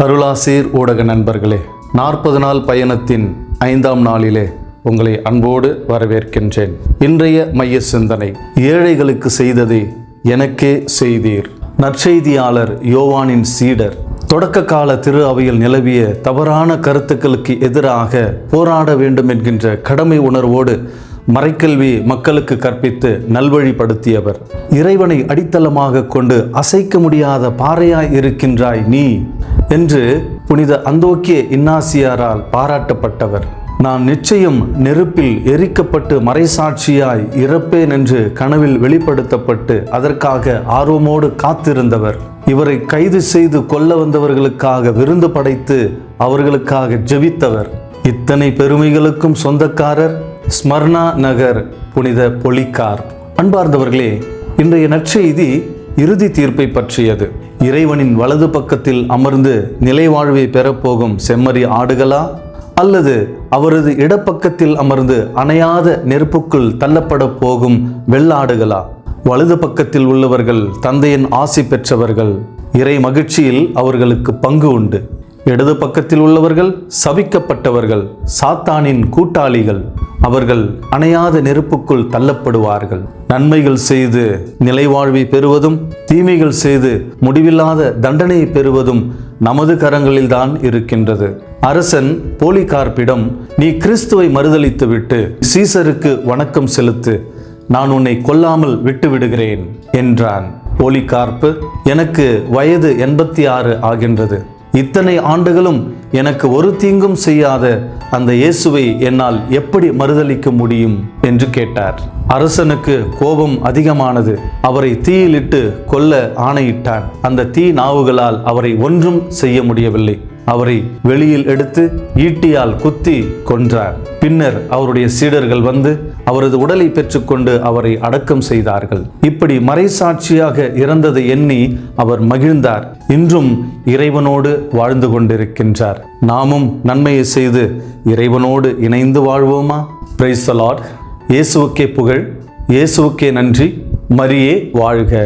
அருளாசீர் ஊடக நண்பர்களே, 40 நாள் பயணத்தின் 5ஆம் நாளிலே உங்களை அன்போடு வரவேற்கின்றேன். இன்றைய மைய சிந்தனை, ஏழைகளுக்கு செய்ததை எனக்கே செய்தீர். நற்செய்தியாளர் யோவானின் சீடர் தொடக்க கால திரு அவையில் நிலவிய தவறான கருத்துக்களுக்கு எதிராக போராட வேண்டும் என்கின்ற கடமை உணர்வோடு மறைக்கல்வி மக்களுக்கு கற்பித்து நல்வழிப்படுத்தியவர். இறைவனை அடித்தளமாக கொண்டு அசைக்க முடியாத பாறையாய் இருக்கின்றாய் நீ என்று புனித அந்தோக்கிய இன்னாசியாரால் பாராட்டப்பட்டவர். நான் நிச்சயம் நெருப்பில் எரிக்கப்பட்டு மறைசாட்சியாய் இறப்பேன் என்று கனவில் வெளிப்படுத்தப்பட்டு அதற்காக ஆர்வமோடு காத்திருந்தவர். இவரை கைது செய்து கொல்ல வந்தவர்களுக்காக விருந்து படைத்து அவர்களுக்காக ஜெபித்தவர். இத்தனை பெருமைகளுக்கும் சொந்தக்காரர் ஸ்மர்னா நகர் புனித பொலிகார்ப். அன்பார்ந்தவர்களே, இன்றைய நற்செய்தி இறுதி தீர்ப்பை பற்றியது. இறைவனின் வலது பக்கத்தில் அமர்ந்து நிலைவாழ்வை பெறப்போகும் செம்மறி ஆடுகளா, அல்லது அவரது இடப்பக்கத்தில் அமர்ந்து அணையாத நெருப்புக்குள் தள்ளப்பட போகும் வெள்ளாடுகளா? வலது பக்கத்தில் உள்ளவர்கள் தந்தையின் ஆசி பெற்றவர்கள், இறை மகிழ்ச்சியில் அவர்களுக்கு பங்கு உண்டு. இடது பக்கத்தில் உள்ளவர்கள் சபிக்கப்பட்டவர்கள், சாத்தானின் கூட்டாளிகள். அவர்கள் அணையாத நெருப்புக்குள் தள்ளப்படுவார்கள். நன்மைகள் செய்து நிலைவாழ்வை பெறுவதும் தீமைகள் செய்து முடிவில்லாத தண்டனையை பெறுவதும் நமது கரங்களில்தான் இருக்கின்றது. அரசன் பொலிகார்ப்பிடம், நீ கிறிஸ்துவை மறுதலித்துவிட்டு சீசருக்கு வணக்கம் செலுத்து, நான் உன்னை கொல்லாமல் விட்டு விடுகிறேன் என்றான். பொலிகார்ப்பு, எனக்கு வயது 86 ஆகின்றது. இத்தனை ஆண்டுகளும் எனக்கு ஒரு தீங்கும் செய்யாத அந்த இயேசுவை என்னால் எப்படி மறுதலிக்க முடியும் என்று கேட்டார். அரசனுக்கு கோபம் அதிகமானது. அவரை தீயிலிட்டு கொல்ல ஆணையிட்டான். அந்த தீ நாவுகளால் அவரை ஒன்றும் செய்ய முடியவில்லை. அவரை வெளியில் எடுத்து ஈட்டியால் குத்தி கொன்றார். பின்னர் அவருடைய சீடர்கள் வந்து அவரது உடலை பெற்றுக்கொண்டு அவரை அடக்கம் செய்தார்கள். இப்படி மறைசாட்சியாக இறந்ததை எண்ணி அவர் மகிழ்ந்தார். இன்றும் இறைவனோடு வாழ்ந்து கொண்டிருக்கின்றார். நாமும் நன்மையை செய்து இறைவனோடு இணைந்து வாழ்வோமா? Praise the Lord. இயேசுவுக்கே புகழ், இயேசுவுக்கே நன்றி. மரியே வாழ்க.